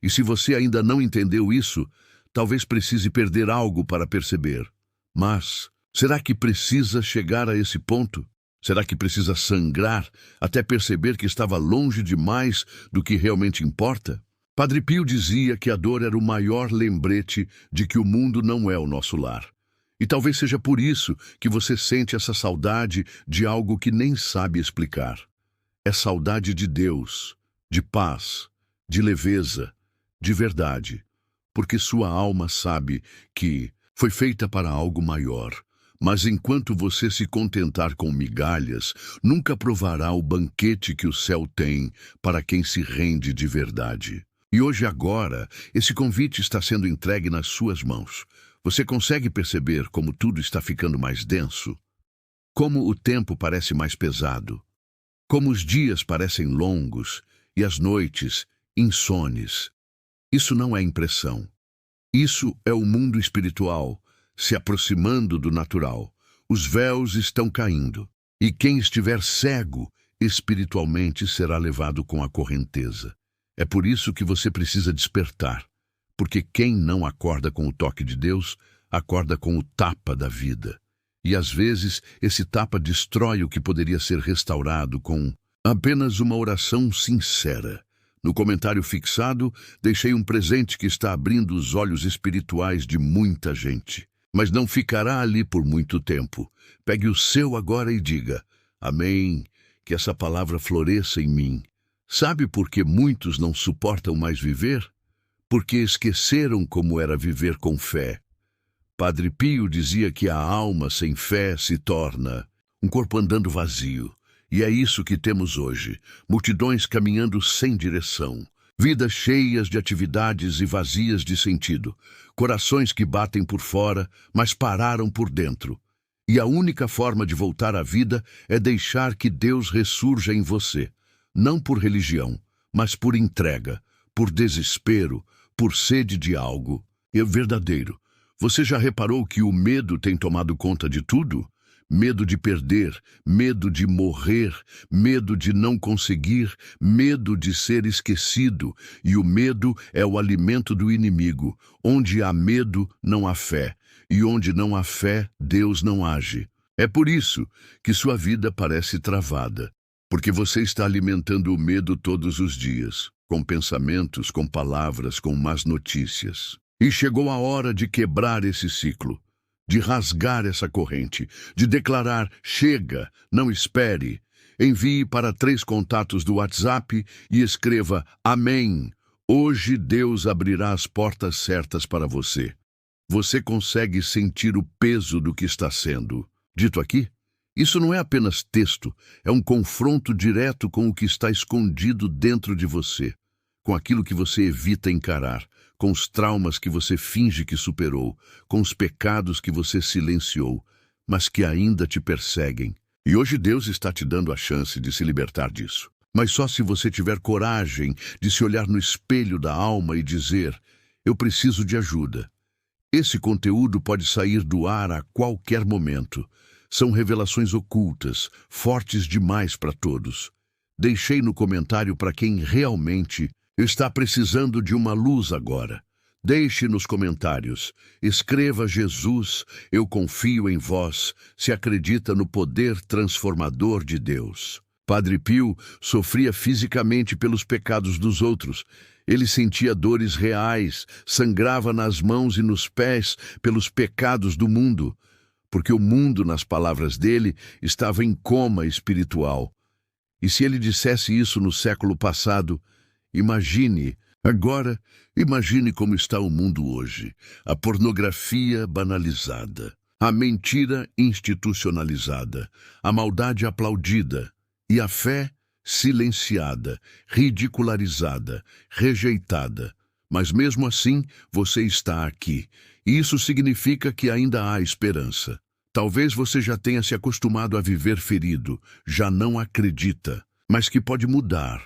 E se você ainda não entendeu isso, talvez precise perder algo para perceber. Mas será que precisa chegar a esse ponto? Será que precisa sangrar até perceber que estava longe demais do que realmente importa? Padre Pio dizia que a dor era o maior lembrete de que o mundo não é o nosso lar. E talvez seja por isso que você sente essa saudade de algo que nem sabe explicar. É saudade de Deus, de paz, de leveza, de verdade, porque sua alma sabe que foi feita para algo maior. Mas enquanto você se contentar com migalhas, nunca provará o banquete que o céu tem para quem se rende de verdade. E hoje agora, esse convite está sendo entregue nas suas mãos. Você consegue perceber como tudo está ficando mais denso? Como o tempo parece mais pesado? Como os dias parecem longos e as noites insones? Isso não é impressão. Isso é o mundo espiritual se aproximando do natural. Os véus estão caindo, e quem estiver cego espiritualmente será levado com a correnteza. É por isso que você precisa despertar, porque quem não acorda com o toque de Deus, acorda com o tapa da vida. E às vezes esse tapa destrói o que poderia ser restaurado com apenas uma oração sincera. No comentário fixado, deixei um presente que está abrindo os olhos espirituais de muita gente. Mas não ficará ali por muito tempo. Pegue o seu agora e diga: amém, que essa palavra floresça em mim. Sabe por que muitos não suportam mais viver? Porque esqueceram como era viver com fé. Padre Pio dizia que a alma sem fé se torna um corpo andando vazio. E é isso que temos hoje, multidões caminhando sem direção, vidas cheias de atividades e vazias de sentido, corações que batem por fora, mas pararam por dentro. E a única forma de voltar à vida é deixar que Deus ressurja em você, não por religião, mas por entrega, por desespero, por sede de algo. É verdadeiro. Você já reparou que o medo tem tomado conta de tudo? Medo de perder, medo de morrer, medo de não conseguir, medo de ser esquecido. E o medo é o alimento do inimigo. Onde há medo, não há fé. E onde não há fé, Deus não age. É por isso que sua vida parece travada, porque você está alimentando o medo todos os dias. com pensamentos, com palavras, com más notícias. E chegou a hora de quebrar esse ciclo, de rasgar essa corrente, de declarar: chega, não espere. Envie para 3 contatos do WhatsApp e escreva: Amém. Hoje Deus abrirá as portas certas para você. Você consegue sentir o peso do que está sendo dito aqui? Isso não é apenas texto, é um confronto direto com o que está escondido dentro de você, com aquilo que você evita encarar, com os traumas que você finge que superou, com os pecados que você silenciou, mas que ainda te perseguem. E hoje Deus está te dando a chance de se libertar disso. Mas só se você tiver coragem de se olhar no espelho da alma e dizer: eu preciso de ajuda. Esse conteúdo pode sair do ar a qualquer momento. São revelações ocultas, fortes demais para todos. Deixei no comentário para quem realmente está precisando de uma luz agora. Deixe nos comentários. Escreva: Jesus, eu confio em vós, se acredita no poder transformador de Deus. Padre Pio sofria fisicamente pelos pecados dos outros. Ele sentia dores reais, sangrava nas mãos e nos pés pelos pecados do mundo, porque o mundo, nas palavras dele, estava em coma espiritual. E se ele dissesse isso no século passado, imagine, agora, imagine como está o mundo hoje. A pornografia banalizada, a mentira institucionalizada, a maldade aplaudida e a fé silenciada, ridicularizada, rejeitada. Mas mesmo assim, você está aqui. E isso significa que ainda há esperança. Talvez você já tenha se acostumado a viver ferido, já não acredita, mas que pode mudar,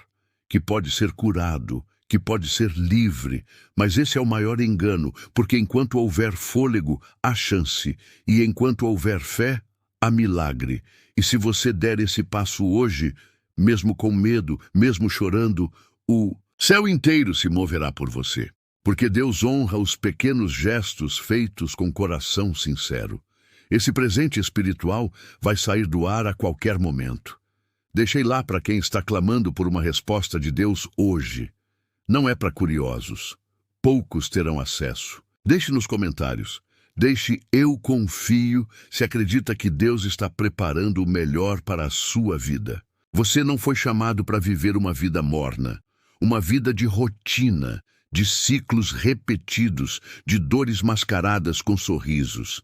que pode ser curado, que pode ser livre. Mas esse é o maior engano, porque enquanto houver fôlego, há chance, e enquanto houver fé, há milagre. E se você der esse passo hoje, mesmo com medo, mesmo chorando, o céu inteiro se moverá por você. Porque Deus honra os pequenos gestos feitos com coração sincero. Esse presente espiritual vai sair do ar a qualquer momento. Deixei lá para quem está clamando por uma resposta de Deus hoje. Não é para curiosos. Poucos terão acesso. Deixe nos comentários. Deixe eu confio se acredita que Deus está preparando o melhor para a sua vida. Você não foi chamado para viver uma vida morna, uma vida de rotina, de ciclos repetidos, de dores mascaradas com sorrisos.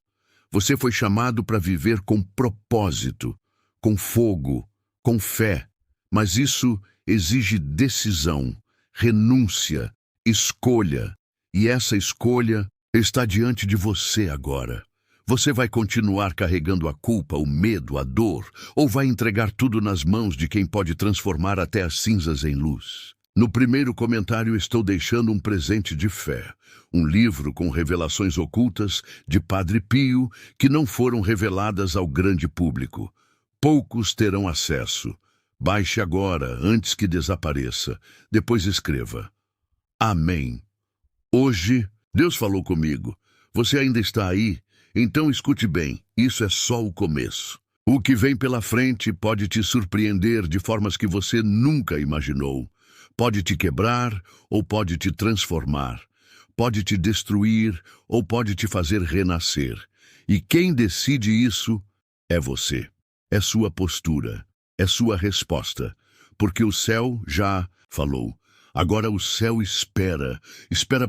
Você foi chamado para viver com propósito, com fogo, com fé. Mas isso exige decisão, renúncia, escolha. E essa escolha está diante de você agora. Você vai continuar carregando a culpa, o medo, a dor, ou vai entregar tudo nas mãos de quem pode transformar até as cinzas em luz? No primeiro comentário estou deixando um presente de fé, um livro com revelações ocultas de Padre Pio que não foram reveladas ao grande público. Poucos terão acesso. Baixe agora, antes que desapareça. Depois escreva: Amém. Hoje, Deus falou comigo. Você ainda está aí? Então escute bem, isso é só o começo. O que vem pela frente pode te surpreender de formas que você nunca imaginou. Pode te quebrar ou pode te transformar. Pode te destruir ou pode te fazer renascer. E quem decide isso é você. É sua postura, é sua resposta. Porque o céu já falou. Agora o céu espera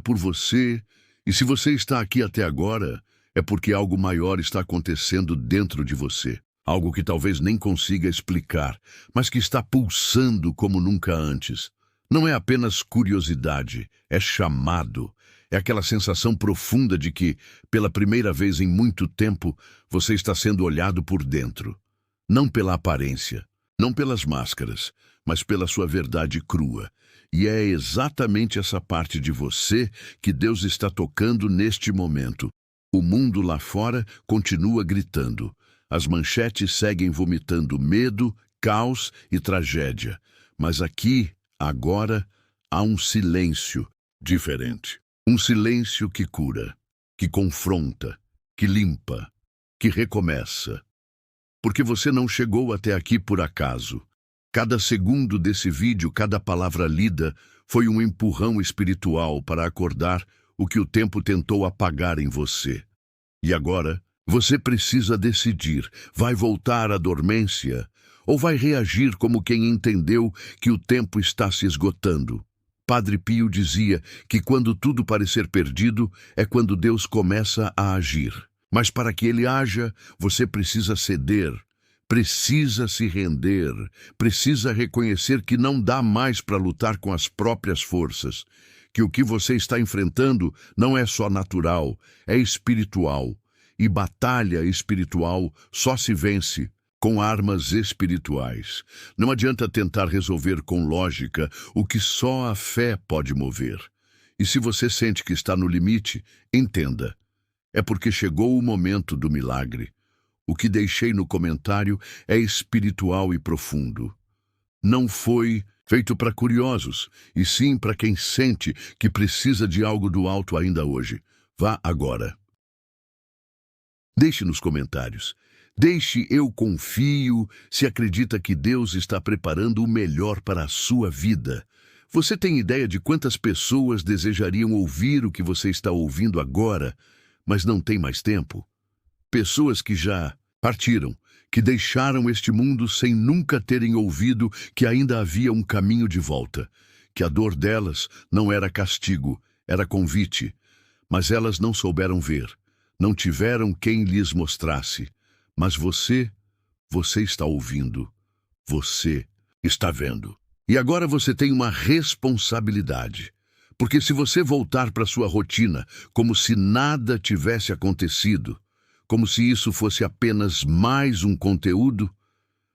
por você. E se você está aqui até agora, é porque algo maior está acontecendo dentro de você. Algo que talvez nem consiga explicar, mas que está pulsando como nunca antes. Não é apenas curiosidade, é chamado. É aquela sensação profunda de que, pela primeira vez em muito tempo, você está sendo olhado por dentro. Não pela aparência, não pelas máscaras, mas pela sua verdade crua. E é exatamente essa parte de você que Deus está tocando neste momento. O mundo lá fora continua gritando. As manchetes seguem vomitando medo, caos e tragédia. Mas aqui, agora, há um silêncio diferente. Um silêncio que cura, que confronta, que limpa, que recomeça. Porque você não chegou até aqui por acaso. Cada segundo desse vídeo, cada palavra lida, foi um empurrão espiritual para acordar o que o tempo tentou apagar em você. E agora, você precisa decidir: vai voltar à dormência ou vai reagir como quem entendeu que o tempo está se esgotando? Padre Pio dizia que quando tudo parecer perdido é quando Deus começa a agir. Mas para que ele haja, você precisa ceder, precisa se render, precisa reconhecer que não dá mais para lutar com as próprias forças, que o que você está enfrentando não é só natural, é espiritual. E batalha espiritual só se vence com armas espirituais. Não adianta tentar resolver com lógica o que só a fé pode mover. E se você sente que está no limite, entenda. É porque chegou o momento do milagre. O que deixei no comentário é espiritual e profundo. Não foi feito para curiosos, e sim para quem sente que precisa de algo do alto ainda hoje. Vá agora. Deixe nos comentários. Deixe eu confio se acredita que Deus está preparando o melhor para a sua vida. Você tem ideia de quantas pessoas desejariam ouvir o que você está ouvindo agora, mas não tem mais tempo? Pessoas que já partiram, que deixaram este mundo sem nunca terem ouvido que ainda havia um caminho de volta, que a dor delas não era castigo, era convite, mas elas não souberam ver, não tiveram quem lhes mostrasse. Mas você está ouvindo, você está vendo. E agora você tem uma responsabilidade, porque se você voltar para sua rotina como se nada tivesse acontecido, como se isso fosse apenas mais um conteúdo,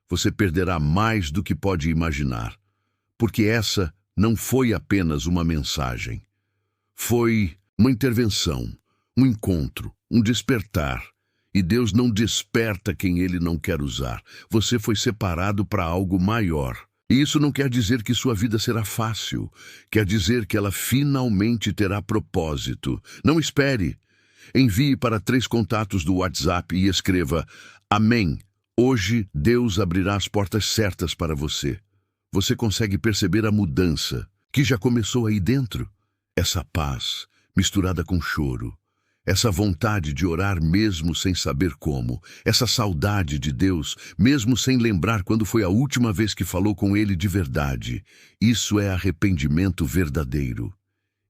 você perderá mais do que pode imaginar, porque essa não foi apenas uma mensagem. Foi uma intervenção, um encontro, um despertar. E Deus não desperta quem Ele não quer usar. Você foi separado para algo maior. E isso não quer dizer que sua vida será fácil. Quer dizer que ela finalmente terá propósito. Não espere. Envie para 3 contatos do WhatsApp e escreva: Amém. Hoje Deus abrirá as portas certas para você. Você consegue perceber a mudança que já começou aí dentro? Essa paz misturada com choro. Essa vontade de orar mesmo sem saber como. Essa saudade de Deus, mesmo sem lembrar quando foi a última vez que falou com Ele de verdade. Isso é arrependimento verdadeiro.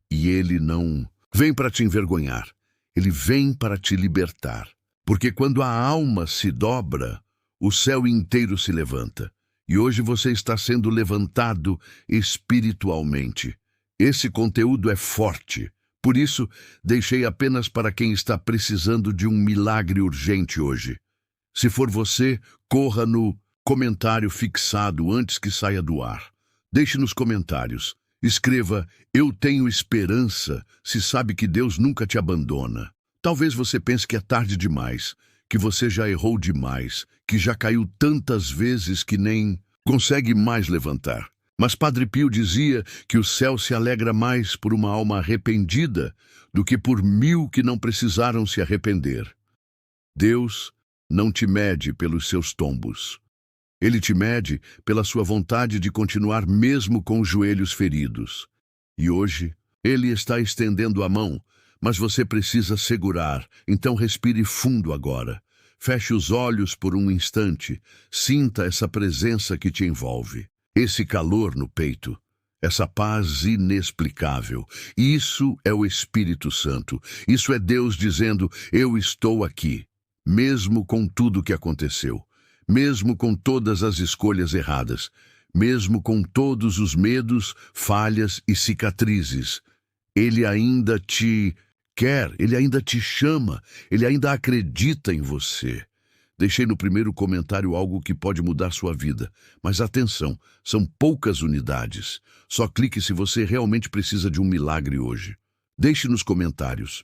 E Ele não vem para te envergonhar. Ele vem para te libertar. Porque quando a alma se dobra, o céu inteiro se levanta. E hoje você está sendo levantado espiritualmente. Esse conteúdo é forte. Por isso, deixei apenas para quem está precisando de um milagre urgente hoje. Se for você, corra no comentário fixado antes que saia do ar. Deixe nos comentários. Escreva: Eu tenho esperança, se sabe que Deus nunca te abandona. Talvez você pense que é tarde demais, que você já errou demais, que já caiu tantas vezes que nem consegue mais levantar. Mas Padre Pio dizia que o céu se alegra mais por uma alma arrependida do que por 1000 que não precisaram se arrepender. Deus não te mede pelos seus tombos. Ele te mede pela sua vontade de continuar mesmo com os joelhos feridos. E hoje, Ele está estendendo a mão, mas você precisa segurar, então respire fundo agora. Feche os olhos por um instante, sinta essa presença que te envolve. Esse calor no peito, essa paz inexplicável. Isso é o Espírito Santo. Isso é Deus dizendo: eu estou aqui, mesmo com tudo que aconteceu, mesmo com todas as escolhas erradas, mesmo com todos os medos, falhas e cicatrizes. Ele ainda te quer, Ele ainda te chama, Ele ainda acredita em você. Deixei no primeiro comentário algo que pode mudar sua vida. Mas atenção, são poucas unidades. Só clique se você realmente precisa de um milagre hoje. Deixe nos comentários: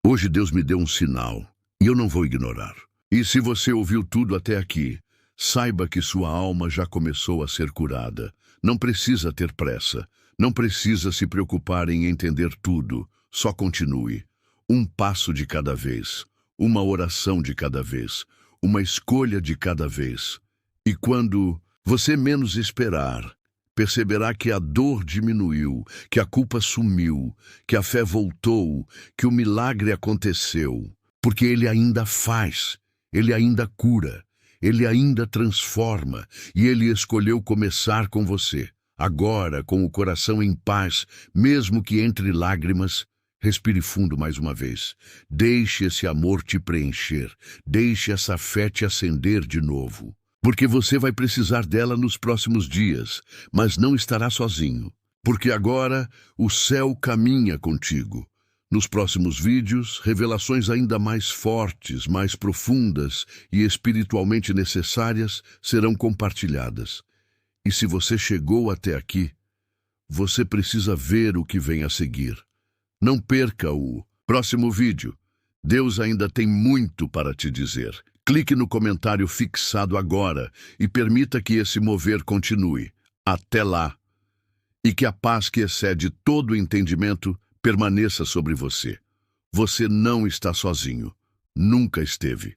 Hoje Deus me deu um sinal, e eu não vou ignorar. E se você ouviu tudo até aqui, saiba que sua alma já começou a ser curada. Não precisa ter pressa. Não precisa se preocupar em entender tudo. Só continue. Um passo de cada vez. Uma oração de cada vez. Uma escolha de cada vez. E quando você menos esperar, perceberá que a dor diminuiu, que a culpa sumiu, que a fé voltou, que o milagre aconteceu. Porque Ele ainda faz, Ele ainda cura, Ele ainda transforma, e Ele escolheu começar com você. Agora, com o coração em paz, mesmo que entre lágrimas, respire fundo mais uma vez. Deixe esse amor te preencher, deixe essa fé te acender de novo. Porque você vai precisar dela nos próximos dias, mas não estará sozinho. Porque agora o céu caminha contigo. Nos próximos vídeos, revelações ainda mais fortes, mais profundas e espiritualmente necessárias serão compartilhadas. E se você chegou até aqui, você precisa ver o que vem a seguir. Não perca o próximo vídeo. Deus ainda tem muito para te dizer. Clique no comentário fixado agora e permita que esse mover continue. Até lá! E que a paz que excede todo o entendimento permaneça sobre você. Você não está sozinho. Nunca esteve.